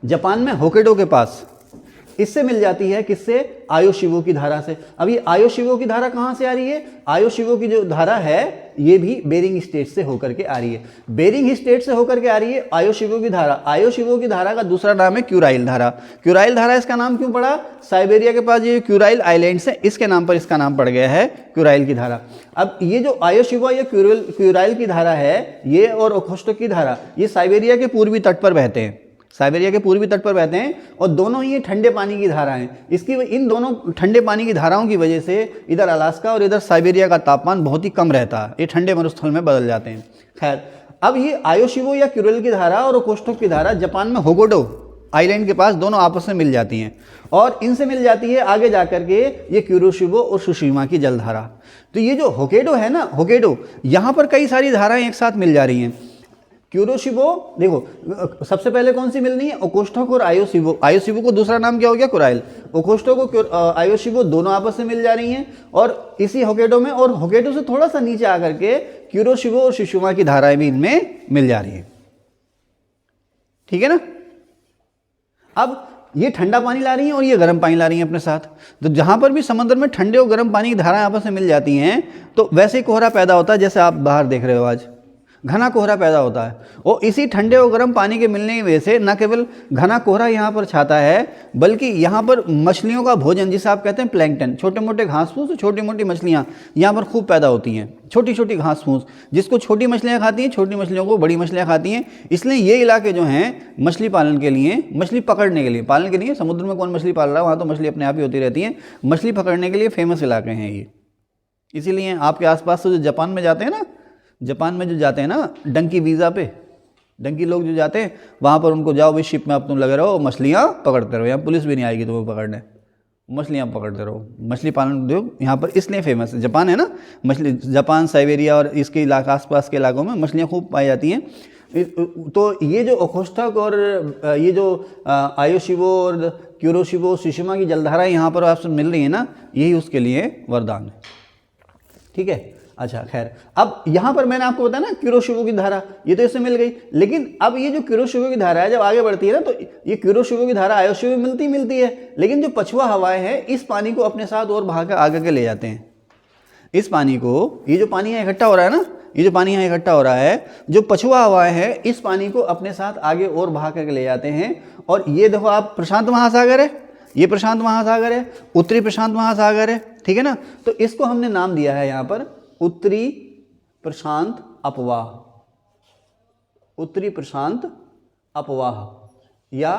जापान में होकेडो के पास, इससे मिल जाती है किससे? आयोशिवो की धारा से। अब ये आयोशिवो की धारा कहाँ से आ रही है? आयोशिवो की जो धारा है ये भी बेरिंग स्टेट से होकर के आ रही है। बेरिंग स्टेट से होकर के आ रही है आयोशिवो की धारा। आयोशिवो की धारा का दूसरा नाम है क्यूराइल धारा। क्यूराइल धारा इसका नाम क्यों पड़ा? साइबेरिया के पास ये क्यूराइल आइलैंड्स है, इसके नाम पर इसका नाम पड़ गया है क्यूराइल की धारा। अब ये जो आयोशिवो या क्यूराइल की धारा है, ये और ओखोस्टक की धारा, ये साइबेरिया के पूर्वी तट पर बहते हैं, साइबेरिया के पूर्वी तट पर बहते हैं, और दोनों ही ठंडे पानी की धारा हैं। इन दोनों ठंडे पानी की धाराओं की वजह से इधर अलास्का और इधर साइबेरिया का तापमान बहुत ही कम रहता है, ये ठंडे मरुस्थल में बदल जाते हैं। खैर, अब ये आयोशिवो या क्यूराइल की धारा और ओखोस्टक की धारा जापान में होकोडो आइलैंड के पास दोनों आपस में मिल जाती हैं, और इनसे मिल जाती है आगे जाकर के ये क्यूरोशिबो और सुशीमा की जलधारा। तो ये जो होकेडो है ना, होकेडो, यहाँ पर कई सारी धाराएं एक साथ मिल जा रही हैं। क्यूरोशिबो, देखो सबसे पहले कौन सी मिलनी है? ओखोस्टक और आयोशिबो। आयोशिबो को दूसरा नाम क्या हो गया? क्यूराइल। ओखोस्टक और आयोशिबो दोनों आपस में मिल जा रही हैं, और इसी होकेडो में, और होकेडो से थोड़ा सा नीचे आकर के क्यूरोशिबो और सुशीमा की धाराएं भी इनमें मिल जा रही हैं। ठीक है ना? अब ये ठंडा पानी ला रही हैं और ये गर्म पानी ला रही हैं अपने साथ। तो जहां पर भी समुद्र में ठंडे और गर्म पानी की धाराएं आपस में मिल जाती हैं, तो वैसे ही कोहरा पैदा होता है जैसे आप बाहर देख रहे हो, आज घना कोहरा पैदा होता है। और इसी ठंडे और गर्म पानी के मिलने की वजह से न केवल घना कोहरा यहाँ पर छाता है, बल्कि यहाँ पर मछलियों का भोजन, जिसे आप कहते हैं प्लैंकटन, छोटे मोटे घास फूस, छोटी मोटी मछलियाँ यहाँ पर खूब पैदा होती हैं। छोटी छोटी घास फूस जिसको छोटी मछलियाँ खाती हैं, छोटी मछलियों को बड़ी मछलियाँ खाती हैं। इसलिए ये इलाके जो हैं मछली पालन के लिए, मछली पकड़ने के लिए, पालन के लिए समुद्र में कौन मछली पाल रहा है, वहाँ तो मछली अपने आप ही होती रहती है। मछली पकड़ने के लिए फेमस इलाके हैं ये। इसीलिए आपके आसपास से जो जापान में जाते हैं ना, जापान में जो जाते हैं ना डंकी वीज़ा पे, डंकी लोग जो जाते हैं वहाँ पर उनको जाओ भाई शिप में आप तुम लगे रहो, मछलियाँ पकड़ते रहो, यहाँ पुलिस भी नहीं आएगी तुम्हें पकड़ने, मछलियाँ पकड़ते रहो। मछली पालन उद्योग यहाँ पर इसलिए फेमस है, जापान है ना, मछली, जापान, साइबेरिया और इसके इलाका आसपास के इलाकों में मछलियाँ खूब पाई जाती हैं। तो ये जो ओखोस्टक और ये जो आयोशिबो और क्यूरोशिबो, सुशीमा की जलधाराएँ यहाँ पर आपसे मिल रही है ना, यही उसके लिए वरदान है। ठीक है, अच्छा खैर, अब यहाँ पर मैंने आपको बताया ना क्यूरोशिबो की धारा, ये तो इससे मिल गई। लेकिन अब ये जो क्यूरोशिबो की धारा है जब आगे बढ़ती है ना, तो ये क्यूरोशिबो की धारा आयोशिबो में मिलती है, लेकिन जो पछुआ हवाएं हैं इस पानी को अपने साथ और बहा के आगे के ले जाते हैं। इस पानी को, ये जो पानी यहाँ इकट्ठा हो रहा है ना, ये जो पानी यहाँ इकट्ठा हो रहा है, जो पछुआ हवाएं हैं इस पानी को अपने साथ आगे और बहा करके ले जाते हैं। और ये देखो आप, प्रशांत महासागर है, ये प्रशांत महासागर है, उत्तरी प्रशांत महासागर है, ठीक है ना। तो इसको हमने नाम दिया है यहाँ पर उत्तरी प्रशांत अपवाह, उत्तरी प्रशांत अपवाह या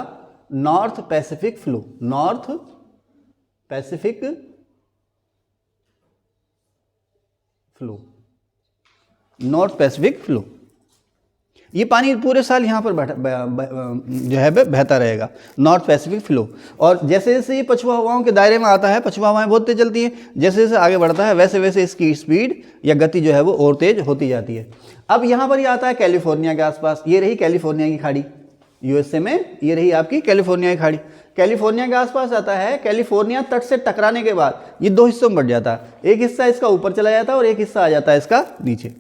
north Pacific flow, north Pacific flow, north Pacific flow. ये पानी पूरे साल यहाँ पर जो है बहता रहेगा, नॉर्थ पैसिफिक फ्लो। और जैसे जैसे ये पछुआ हवाओं के दायरे में आता है, पछुआ हवाएं बहुत तेज चलती हैं, जैसे जैसे आगे बढ़ता है वैसे वैसे इसकी स्पीड या गति जो है वो और तेज होती जाती है। अब यहाँ पर ये आता है कैलिफोर्निया के आसपास, ये रही कैलिफोर्निया की खाड़ी, यूएसए में ये रही आपकी कैलिफोर्निया की खाड़ी। कैलिफोर्निया के आसपास आता है, कैलिफोर्निया तट से टकराने के बाद ये दो हिस्सों में बढ़ जाता है, एक हिस्सा इसका ऊपर चला जाता है और एक हिस्सा आ जाता है इसका नीचे।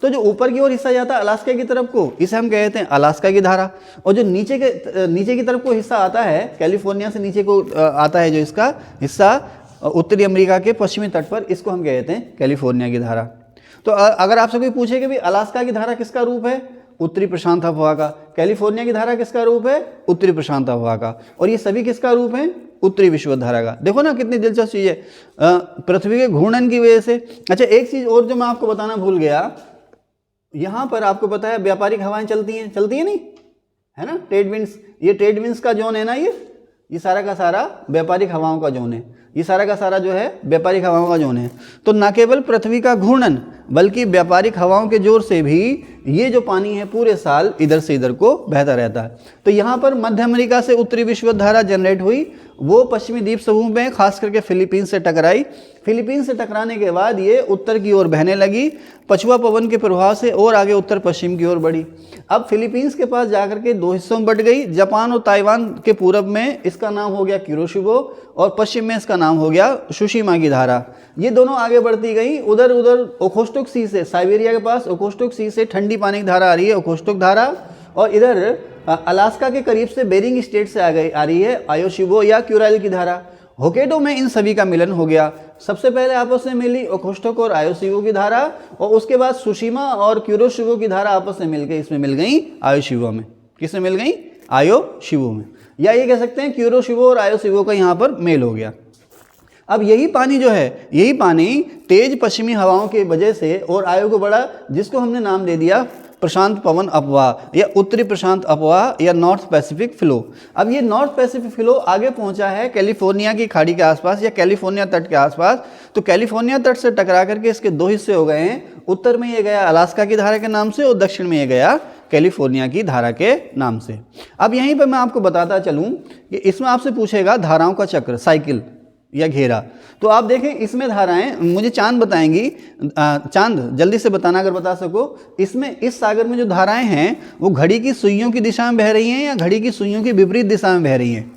तो जो ऊपर की ओर हिस्सा जाता है अलास्का की तरफ को, इसे हम कहते हैं अलास्का की धारा। और जो नीचे की तरफ को हिस्सा आता है, कैलिफोर्निया से नीचे को आता है जो इसका हिस्सा उत्तरी अमेरिका के पश्चिमी तट पर, इसको हम कहते हैं कैलिफोर्निया की धारा। तो अगर आपसे कोई पूछे कि भाई अलास्का की धारा किसका रूप है, उत्तरी प्रशांत अपवाह का, कैलिफोर्निया की धारा किसका रूप है, उत्तरी प्रशांत अपवाह का, और ये सभी किसका रूप है, उत्तरी विषुवत धारा का। देखो ना कितनी दिलचस्प चीज़ है, पृथ्वी के घूर्णन की वजह से। अच्छा, एक चीज़ और जो मैं आपको बताना भूल गया, यहाँ पर आपको पता है व्यापारिक हवाएं चलती हैं नहीं, है ना, ट्रेड विंड्स। ये ट्रेड विंड्स का जोन है ना, ये सारा का सारा व्यापारिक हवाओं का जोन है, ये सारा का सारा जो है व्यापारिक हवाओं का जोन है। तो न केवल पृथ्वी का घूर्णन बल्कि व्यापारिक हवाओं के जोर से भी ये जो पानी है पूरे साल इधर से इधर को बहता रहता है। तो यहाँ पर मध्य अमेरिका से उत्तरी विषुवत धारा जनरेट हुई, वो पश्चिमी द्वीप समूह में खास करके फिलीपींस से टकराई। फिलीपींस से टकराने के बाद ये उत्तर की ओर बहने लगी, पछुआ पवन के प्रभाव से और आगे उत्तर पश्चिम की ओर बढ़ी। अब फिलीपींस के पास जाकर के दो हिस्सों में बट गई, जापान और ताइवान के पूरब में इसका नाम हो गया क्यूरोशिबो और पश्चिम में इसका नाम हो गया सुशीमा की धारा। ये दोनों आगे बढ़ती गई, उधर ओखोस्टक सी से, साइबेरिया के पास ओखोस्टक सी से ठंडी पानी की धारा आ रही है, ओखोस्टक धारा, और इधर अलास्का के करीब से बेरिंग स्टेट से आ रही है आयोशिबो या क्यूराइल की धारा। होकेडो में इन सभी का मिलन हो गया। सबसे पहले आपस में मिली ओखोस्टोक और आयोशिबो की धारा, और उसके बाद सुशिमा और क्यूरोशिबो की धारा आपस में मिलकर इसमें मिल गई आयोशिबो में। किसमें मिल गई? आयोशिबो में, या ये कह सकते हैं क्यूरोशिबो और आयोशिबो का यहाँ पर मेल हो गया। अब यही पानी जो है, यही पानी तेज पश्चिमी हवाओं की वजह से और आगे को बढ़ा, जिसको हमने नाम दे दिया प्रशांत पवन अपवाह या उत्तरी प्रशांत अपवाह या नॉर्थ पैसिफिक फ्लो। अब ये नॉर्थ पैसिफिक फ्लो आगे पहुंचा है कैलिफोर्निया की खाड़ी के आसपास या कैलिफोर्निया तट के आसपास। तो कैलिफोर्निया तट से टकरा करके इसके दो हिस्से हो गए हैं। उत्तर में ये गया अलास्का की धारा के नाम से और दक्षिण में ये गया कैलिफोर्निया की धारा के नाम से। अब यहीं पर मैं आपको बताता चलूँ कि इसमें आपसे पूछेगा धाराओं का चक्र, साइकिल या घेरा। तो आप देखें इसमें धाराएं, मुझे चांद बताएंगी, चांद जल्दी से बताना अगर बता सको। इसमें इस सागर में जो धाराएं हैं वो घड़ी की सुइयों की दिशा में बह रही हैं या घड़ी की सुइयों की विपरीत दिशा में बह रही हैं?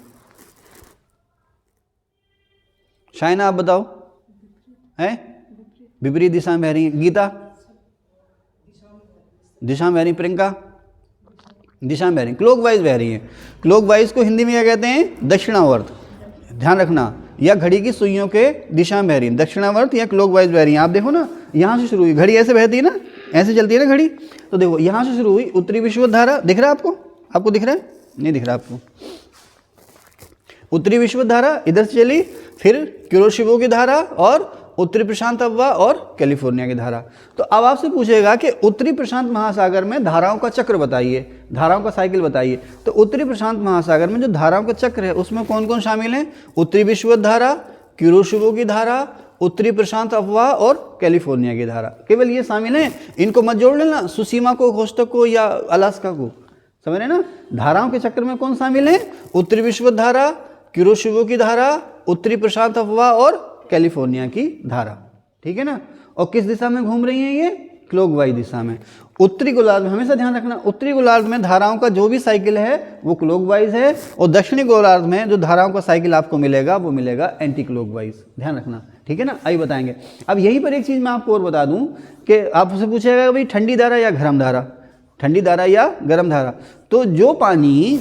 शायना आप बताओ। है विपरीत दिशा में बह रही हैं। गीता? दिशा में बह रही। प्रियंका? दिशा में बह रही, क्लॉकवाइज बह रही है। क्लॉकवाइज को हिंदी में क्या कहते हैं? दक्षिणावर्त। ध्यान रखना, या घड़ी की सुइयों के दिशा में बह रही है, दक्षिणावर्त या क्लॉकवाइज बह रही है। आप देखो ना, यहाँ से शुरू हुई घड़ी, ऐसे बहती है ना, ऐसे चलती है ना घड़ी। तो देखो यहाँ से शुरू हुई उत्तरी विषुवत धारा, दिख रहा है आपको? आपको दिख रहा है? नहीं दिख रहा आपको? उत्तरी विषुवत धारा इधर से चली, फिर क्यूरोशिबो की धारा और उत्तरी प्रशांत अपवाह और कैलिफोर्निया की धारा। तो अब आपसे पूछेगा कि उत्तरी प्रशांत महासागर में धाराओं का चक्र बताइए, धाराओं का साइकिल बताइए। तो उत्तरी प्रशांत महासागर में जो धाराओं का चक्र है उसमें कौन कौन शामिल हैं? उत्तरी विषुवत धारा, क्यूरोशिबो की धारा, उत्तरी प्रशांत अपवाह और कैलिफोर्निया की धारा, केवल ये शामिल हैं। इनको मत जोड़ लेना, सुसीमा को, ओखोस्टोक को या अलास्का को। समझ रहे ना? धाराओं के चक्र में कौन शामिल है? उत्तरी विषुवत धारा, क्यूरोशिबो की धारा, उत्तरी प्रशांत अपवाह और कैलिफोर्निया की धारा। ठीक है ना? और किस दिशा में घूम रही हैं ये? क्लॉकवाइज दिशा में। उत्तरी गोलार्ध में हमेशा ध्यान रखना, उत्तरी गोलार्ध में धाराओं का जो भी साइकिल है वो क्लॉकवाइज है, और दक्षिणी गोलार्ध में जो धाराओं का साइकिल आपको मिलेगा वो मिलेगा एंटी क्लॉकवाइज। ध्यान रखना, ठीक है ना? आइए बताएंगे। अब यहीं पर एक चीज़ मैं आपको और बता दूं कि आपसे पूछेगा भाई ठंडी धारा या गर्म धारा, ठंडी धारा या गर्म धारा। तो जो पानी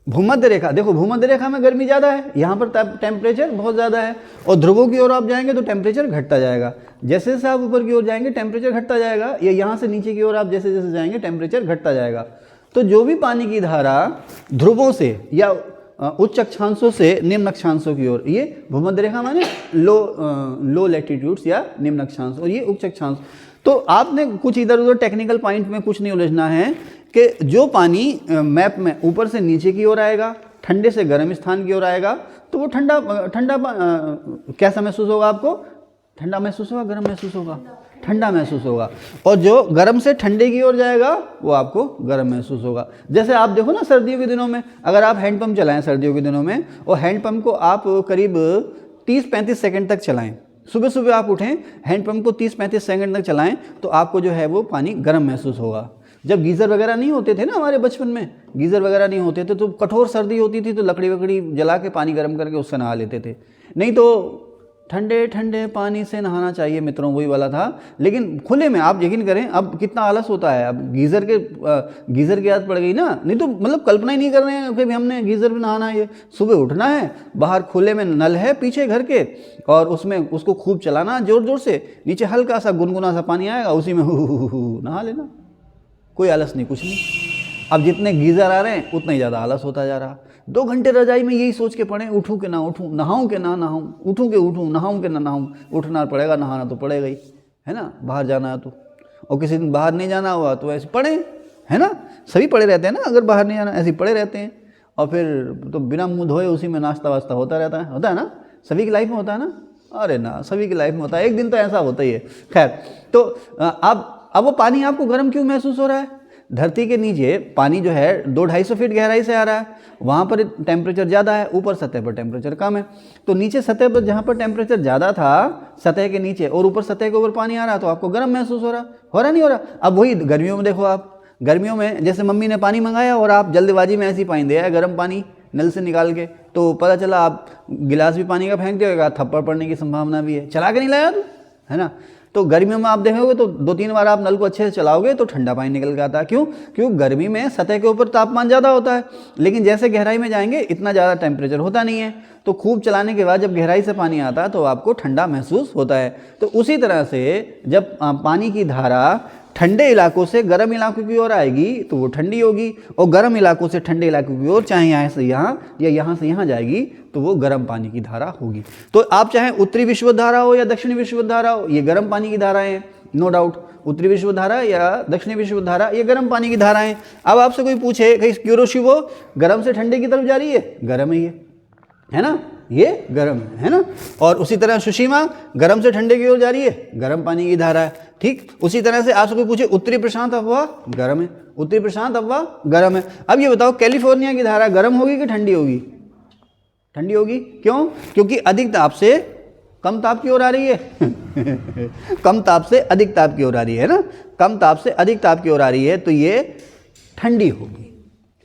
भूमध्य रेखा, देखो भूमध्य रेखा में गर्मी ज़्यादा है, यहाँ पर टेम्परेचर बहुत ज़्यादा है, और ध्रुवों की ओर आप जाएंगे तो टेम्परेचर घटता जाएगा। जैसे जैसे आप ऊपर की ओर जाएंगे टेम्परेचर घटता जाएगा, या यहाँ से नीचे की ओर आप जैसे जैसे जाएंगे टेम्परेचर घटता जाएगा। तो जो भी पानी की धारा ध्रुवों से या उच्च अक्षांशों से निम्न अक्षांशों की ओर, ये भूमध्य रेखा माने लो लैटिट्यूड्स या निम्न अक्षांश, और ये उच्च अक्षांश। तो आपने कुछ इधर उधर टेक्निकल पॉइंट में कुछ नहीं उलझना है कि जो पानी मैप में ऊपर से नीचे की ओर आएगा, ठंडे से गर्म स्थान की ओर आएगा, तो वो ठंडा कैसा महसूस होगा आपको? ठंडा महसूस होगा, गर्म महसूस होगा? ठंडा महसूस होगा। और जो गर्म से ठंडे की ओर जाएगा वो आपको गर्म महसूस होगा। जैसे आप देखो ना सर्दियों के दिनों में अगर आप हैंडपम्प चलाएं सर्दियों के दिनों में, और हैंडपम्प को आप करीब 30-35 सेकंड तक चलाएं, सुबह सुबह आप उठें, हैंडपम्प को 30-35 सेकंड तक चलाएं, तो आपको जो है वो पानी गर्म महसूस होगा। जब गीज़र वगैरह नहीं होते थे ना, हमारे बचपन में गीज़र वगैरह नहीं होते थे, तो कठोर सर्दी होती थी तो लकड़ी वकड़ी जला के पानी गर्म करके उससे नहा लेते थे। नहीं तो ठंडे ठंडे पानी से नहाना चाहिए मित्रों, वही वाला था। लेकिन खुले में आप यकीन करें अब कितना आलस होता है, अब गीज़र की आदत पड़ गई ना, नहीं तो मतलब कल्पना ही नहीं कर रहे हैं कि हमने गीज़र में नहाना है। ये सुबह उठना है, बाहर खुले में नल है पीछे घर के, और उसमें उसको खूब चलाना जोर जोर से, नीचे हल्का सा गुनगुना सा पानी आएगा, उसी में नहा लेना, कोई आलस नहीं, कुछ नहीं। अब जितने गीज़र आ रहे हैं उतना ही ज़्यादा आलस होता जा रहा। 2 घंटे रजाई में यही सोच के पड़े, उठूँ कि ना उठूँ, नहाऊँ कि ना नहाऊँ, उठूँ कि उठूँ, नहाऊँ कि ना नहाऊँ। उठना पड़ेगा, नहाना तो पड़ेगा ही, है ना? बाहर जाना है तो, और किसी दिन बाहर नहीं जाना हुआ तो ऐसे पड़े, है ना? सभी पड़े रहते हैं ना, अगर बाहर नहीं जाना ऐसे पड़े रहते हैं, और फिर तो बिना मुँह धोए उसी में नाश्ता वास्ता होता रहता है, होता है ना? सभी की लाइफ में होता है ना? अरे ना, सभी की लाइफ में होता है, एक दिन तो ऐसा होता ही है। खैर, तो अब वो पानी आपको गर्म क्यों महसूस हो रहा है? धरती के नीचे पानी जो है 200-250 फीट गहराई से आ रहा है, वहाँ पर टेम्परेचर ज़्यादा है, ऊपर सतह पर टेम्परेचर कम है। तो नीचे सतह पर जहाँ पर टेम्परेचर ज़्यादा था सतह के नीचे, और ऊपर सतह के ऊपर पानी आ रहा, तो आपको गर्म महसूस हो रहा नहीं हो रहा? अब वही गर्मियों में देखो आप, गर्मियों में जैसे मम्मी ने पानी मंगाया और आप जल्दबाजी में ऐसे ही पानी दिया गर्म पानी नल से निकाल के, तो पता चला आप गिलास भी पानी का फेंक दिएगा, थप्पड़ पड़ने की संभावना भी है, चला के नहीं लाया तो, है ना? तो गर्मियों में आप देखोगे तो 2-3 बार आप नल को अच्छे से चलाओगे तो ठंडा पानी निकल के आता है। क्यों? क्योंकि गर्मी में सतह के ऊपर तापमान ज़्यादा होता है, लेकिन जैसे गहराई में जाएंगे इतना ज़्यादा टेम्परेचर होता नहीं है, तो खूब चलाने के बाद जब गहराई से पानी आता है तो आपको ठंडा महसूस होता है। तो उसी तरह से जब पानी की धारा ठंडे इलाकों से गर्म इलाकों की ओर आएगी तो वो ठंडी होगी, और गर्म इलाकों से ठंडे इलाकों की ओर, चाहे यहाँ से यहाँ या यहाँ से यहाँ जाएगी, तो वो गर्म पानी की धारा होगी। तो आप चाहे उत्तरी विषुवत धारा हो या दक्षिणी विषुवत धारा हो, ये गर्म पानी की धाराएं हैं, नो डाउट। उत्तरी विषुवत धारा या दक्षिणी विषुवत धारा ये गर्म पानी की धाराएं। अब आपसे कोई पूछे कि क्यूरोशिवो गर्म से ठंडे की तरफ जा रही है, गर्म है ये, है ना, ये गर्म है ना। और उसी तरह सुशीमा गर्म से ठंडे की ओर जा रही है, गर्म पानी की धारा है। ठीक उसी तरह से आपसे कोई पूछे उत्तरी प्रशांत अफवाह गर्म है, उत्तरी प्रशांत अफवाह गर्म है। अब ये बताओ कैलिफोर्निया की धारा गर्म होगी कि ठंडी होगी? ठंडी होगी। क्यों? क्योंकि अधिक ताप से कम ताप की ओर आ रही है कम ताप से अधिक ताप की ओर आ रही है ना, कम ताप से अधिक ताप की ओर आ रही है, तो ये ठंडी होगी।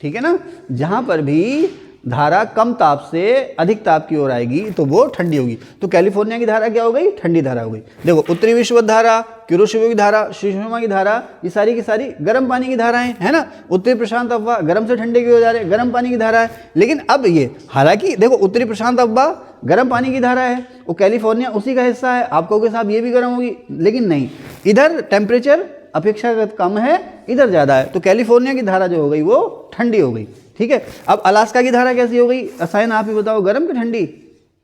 ठीक है ना, जहां पर भी धारा कम ताप से अधिक ताप की ओर आएगी तो वो ठंडी होगी। तो कैलिफोर्निया की धारा क्या हो गई? ठंडी धारा हो गई। देखो उत्तरी विषुवत धारा, क्यूरोशिवो की धारा, सुषमा की धारा, ये सारी की सारी गर्म पानी की धाराएं, है ना। उत्तरी प्रशांत अफवाह गर्म से ठंडे की ओर जा रहे हैं, गर्म पानी की धारा है। लेकिन अब ये, हालांकि देखो उत्तरी प्रशांत अफवाह गर्म पानी की धारा है, वो कैलिफोर्निया उसी का हिस्सा है, आप कहोगे साहब ये भी गर्म होगी, लेकिन नहीं, इधर टेम्परेचर अपेक्षाकृत कम है, इधर ज़्यादा है, तो कैलिफोर्निया की धारा जो हो गई वो ठंडी हो गई। ठीक है। अब अलास्का की धारा कैसी हो गई? असाइन आप ही बताओ, गर्म कि ठंडी?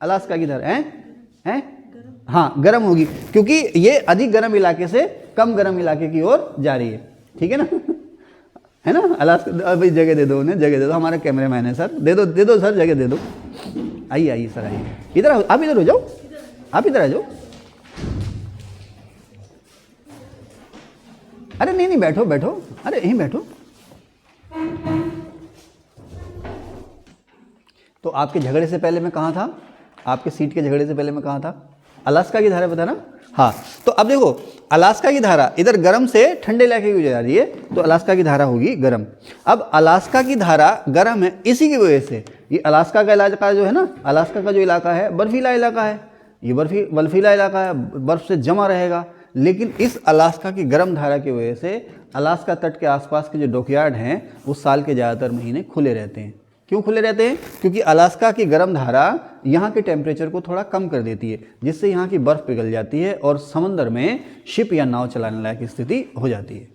अलास्का की धारा है हाँ गर्म होगी, क्योंकि ये अधिक गर्म इलाके से कम गर्म इलाके की ओर जा रही है। ठीक है ना है ना। अलास्का, अभी जगह दे दो उन्हें, जगह दे दो, हमारे कैमरे मैन है सर, दे दो सर, जगह दे दो। आइए आइए सर, आइए इधर, आप इधर हो जाओ, आप इधर आ जाओ। अरे नहीं बैठो बैठो, अरे यहीं बैठो। तो आपके झगड़े से पहले मैं कहाँ था? आपके सीट के झगड़े से पहले मैं कहाँ था? अलास्का की धारा पता ना। हाँ, तो अब देखो अलास्का की धारा इधर गर्म से ठंडे इलाके की जा रही है, तो अलास्का की धारा होगी गर्म। अब अलास्का की धारा गर्म है इसी की वजह से, ये अलास्का का इलाका जो है ना, अलास्का का जो इलाका है बर्फीला इलाका है, ये बर्फीला इलाका है, बर्फ से जमा रहेगा। लेकिन इस अलास्का की गर्म धारा की वजह से अलास्का तट के आसपास के जो डॉकयार्ड हैं वो साल के ज़्यादातर महीने खुले रहते हैं। क्यों खुले रहते हैं? क्योंकि अलास्का की गर्म धारा यहाँ के टेम्परेचर को थोड़ा कम कर देती है, जिससे यहाँ की बर्फ़ पिघल जाती है और समंदर में शिप या नाव चलाने लायक स्थिति हो जाती है।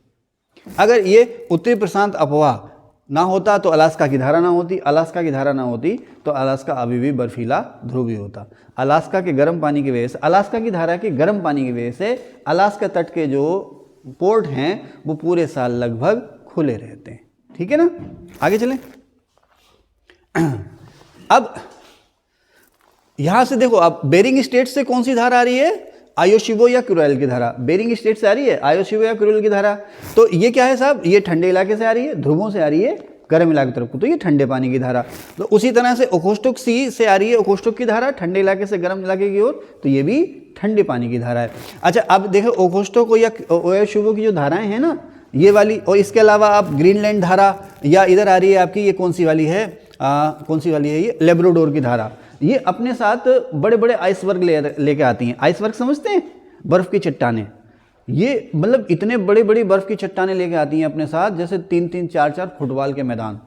अगर ये उत्तरी प्रशांत अफवाह ना होता तो अलास्का की धारा ना होती, अलास्का की धारा ना होती तो अलास्का अभी भी बर्फीला ध्रुवीय होता। अलास्का के गर्म पानी की वजह से, अलास्का की धारा के गर्म पानी की वजह से अलास्का तट के जो पोर्ट हैं वो पूरे साल लगभग खुले रहते हैं। ठीक है ना, आगे चलें। अब यहां से देखो, अब बेरिंग स्टेट से कौन सी धारा आ रही है? आयोशिवो या कुरेल की धारा बेरिंग स्टेट से आ रही है, आयोशिवो या कुरेल की धारा। तो ये क्या है साहब? ये ठंडे इलाके से आ रही है, ध्रुवों से आ रही है गर्म इलाके की तरफ को, तो ये ठंडे पानी की धारा। तो उसी तरह से ओकोस्टोक सी से आ रही है, ओकोस्टोक की धारा ठंडे इलाके से गर्म इलाके की ओर, तो ये भी ठंडे पानी की धारा है। अच्छा, अब देखो ओकोस्टोक या आयोशिवो की जो धाराएं हैं ना, ये वाली, और इसके अलावा आप ग्रीनलैंड धारा, या इधर आ रही है आपकी, ये कौन सी वाली है? कौन सी वाली है? ये लेब्राडोर की धारा। ये अपने साथ बड़े बड़े आइसबर्ग लेके आती हैं। आइसबर्ग समझते हैं? बर्फ़ की चट्टानें। ये मतलब इतने बड़ी बड़ी बर्फ़ की चट्टानें लेके आती हैं अपने साथ, जैसे 3-3, 4-4 फुटबॉल के मैदान।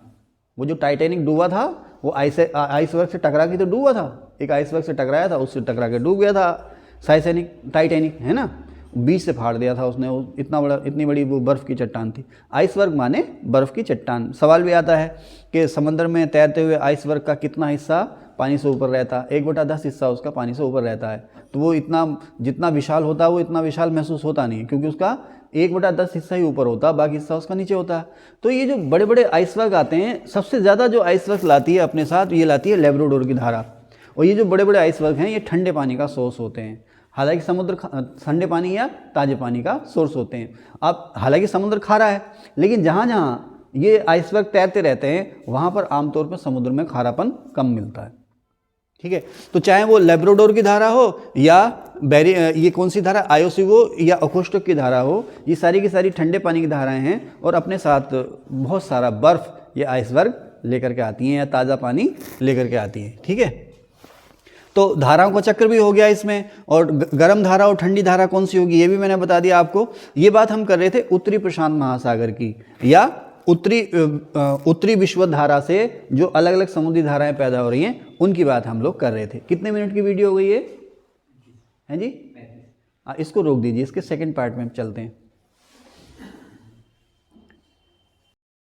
वो जो टाइटैनिक डूबा था वो आइसबर्ग से टकरा के तो डूबा था, एक आइसबर्ग से टकराया था, उससे टकरा के डूब गया था टाइटैनिक, है ना, बीच से फाड़ दिया था उसने, वो इतनी बड़ी वो बर्फ़ की चट्टान थी। आइसबर्ग माने बर्फ़ की चट्टान। सवाल भी आता है कि समंदर में तैरते हुए आइसबर्ग का कितना हिस्सा पानी से ऊपर रहता है? 1/10 हिस्सा उसका पानी से ऊपर रहता है। तो वो इतना, जितना विशाल होता है वो इतना विशाल महसूस होता नहीं, क्योंकि उसका 1/10 हिस्सा ही ऊपर होता है, बाकी हिस्सा उसका नीचे होता है। तो ये जो बड़े बड़े आइसबर्ग आते हैं, सबसे ज़्यादा जो आइसबर्ग लाती है अपने साथ, ये लाती है लेब्राडोर की धारा। और ये जो बड़े बड़े आइसबर्ग हैं ये ठंडे पानी का सोर्स होते हैं। हालांकि समुद्र ठंडे पानी या ताज़े पानी का सोर्स होते हैं। अब हालांकि समुद्र खारा है, लेकिन जहाँ जहाँ ये आइसबर्ग तैरते रहते हैं वहाँ पर आमतौर पर समुद्र में खारापन कम मिलता है। ठीक है, तो चाहे वो लेब्राडोर की धारा हो या ये कौन सी धारा, आयोशिवो या ओकोस्टोक की धारा हो, ये सारी की सारी ठंडे पानी की धाराएं हैं और अपने साथ बहुत सारा बर्फ़ या आइसबर्ग लेकर के आती हैं या ताज़ा पानी लेकर के आती हैं। ठीक है, तो धाराओं का चक्र भी हो गया इसमें, और गर्म धारा और ठंडी धारा कौन सी होगी ये भी मैंने बता दिया आपको। ये बात हम कर रहे थे उत्तरी प्रशांत महासागर की, या उत्तरी विश्व धारा से जो अलग अलग समुद्री धाराएं पैदा हो रही हैं उनकी बात हम लोग कर रहे थे। कितने मिनट की वीडियो हो गई है जी? इसको रोक दीजिए, इसके सेकंड पार्ट में चलते हैं।